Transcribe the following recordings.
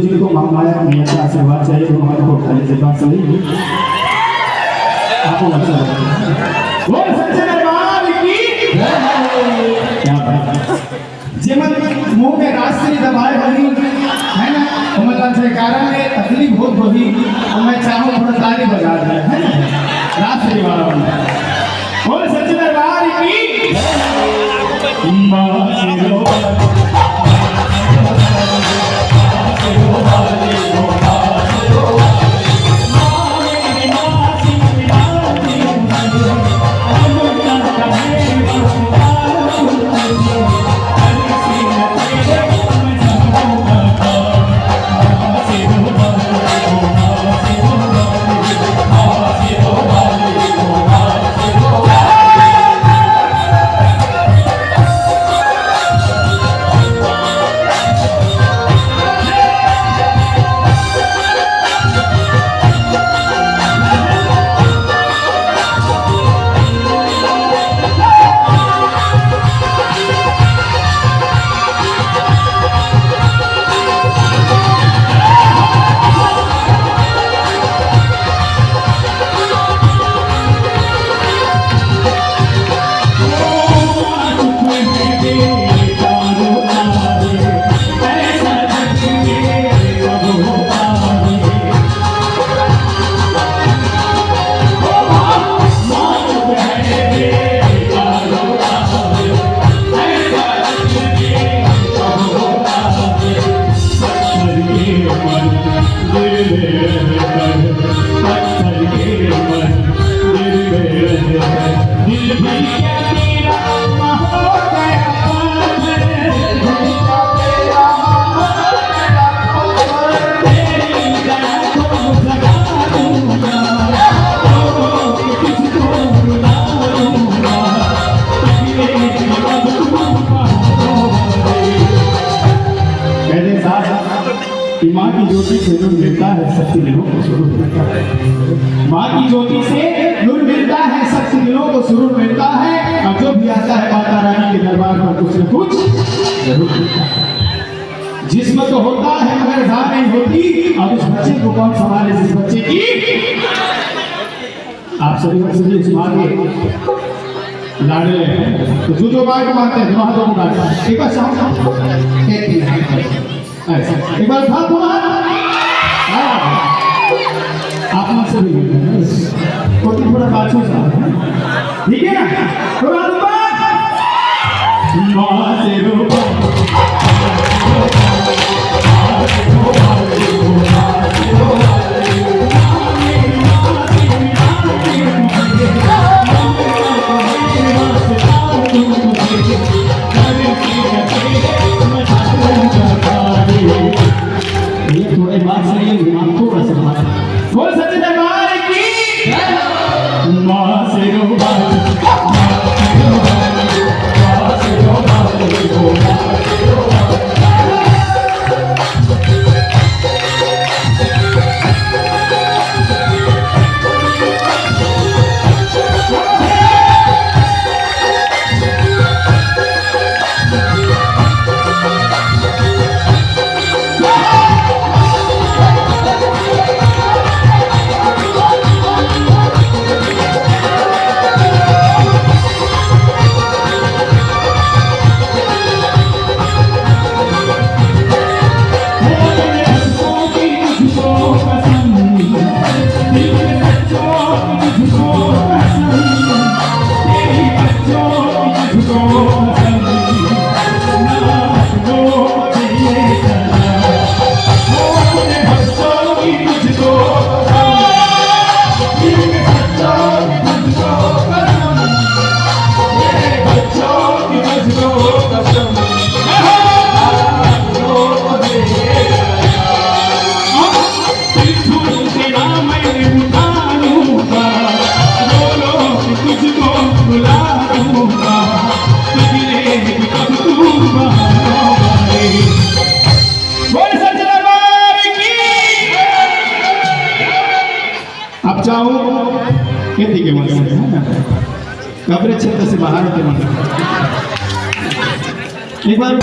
जिनको महामाया मैया का आशीर्वाद चाहिए तो हमारे को खाली से बात सही आपको अच्छा लगा बोल सच्चे दरबार की क्या बात जेमन मुंह में राष्ट्रीय दबाए बनी है ना मतलब से कारण में तकलीफ बहुत होगी और मैं चाहूँ थोड़ा ताली बजा दे है ना राष्ट्रीय वाला बना बोल सच्चे दरबार की माँ की ज्योति से नूर मिलता है शक्ति दिलों को सुरूर मिलता है। माँ की ज्योति से नूर मिलता है शक्ति दिलों को सुरूर मिलता है और जो भी आता है माता रानी के दरबार पर कुछ न कुछ जरूर मिलता है। जिस्म तो होता है मगर जान नहीं होती और उस बच्चे को कौन संभाले जिस बच्चे की आप सभी इस माँ के लाडले तो जो बात मानते हैं दोनों हाथों को काटते हैं एक बार एक बार था तुम्हारा आप मत से भी तो थोड़ा बातचीत ठीक है ना थोड़ा कब्र क्षेत्र से बाहर होते मंदिर एक बार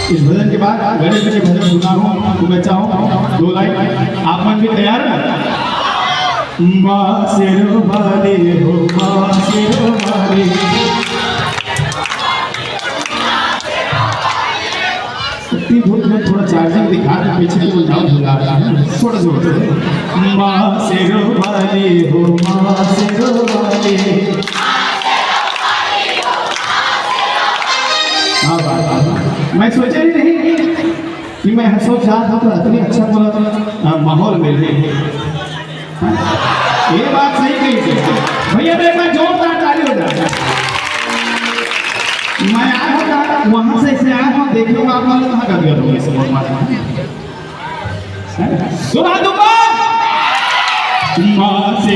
इस भजन के बाद गणेश जी के भजन सुना हूँ आपको मैं चाहूँ 2 लाइन आप मन में तैयार है बासेरो वाले हो बासेरो वाले धूप में थोड़ा चार्जिंग दिखा के पीछे को जाओ भुला रहा है थोड़ा जोर से बासेरो वाले हो बासेरो वाले मैं सोचा ही नहीं कि मैं सोच रहा था तो इतनी अच्छा बोला माहौल मिल रही है ये बात सही कही थी भैया मेरे पास जोरदार ताली हो जाता मैं आया होगा वहां से इसे आया हूँ देख लूंगा आप लोग कहाँ कर दिया होगा इसे बहुत मारा सुना दूंगा माँ से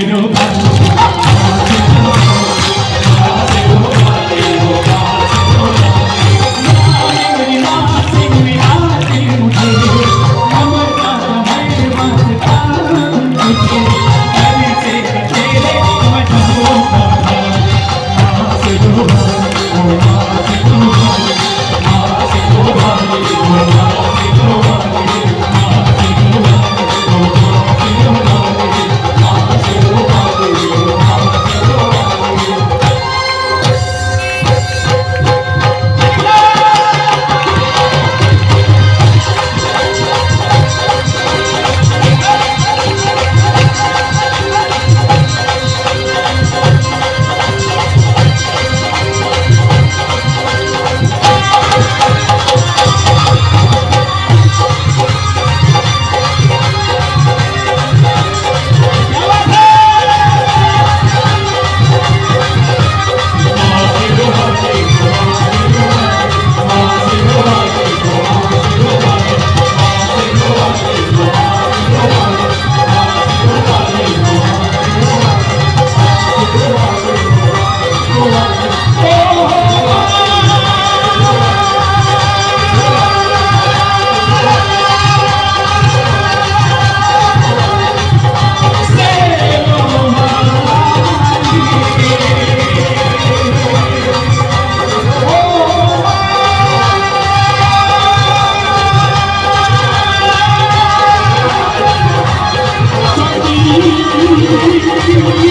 Thank you.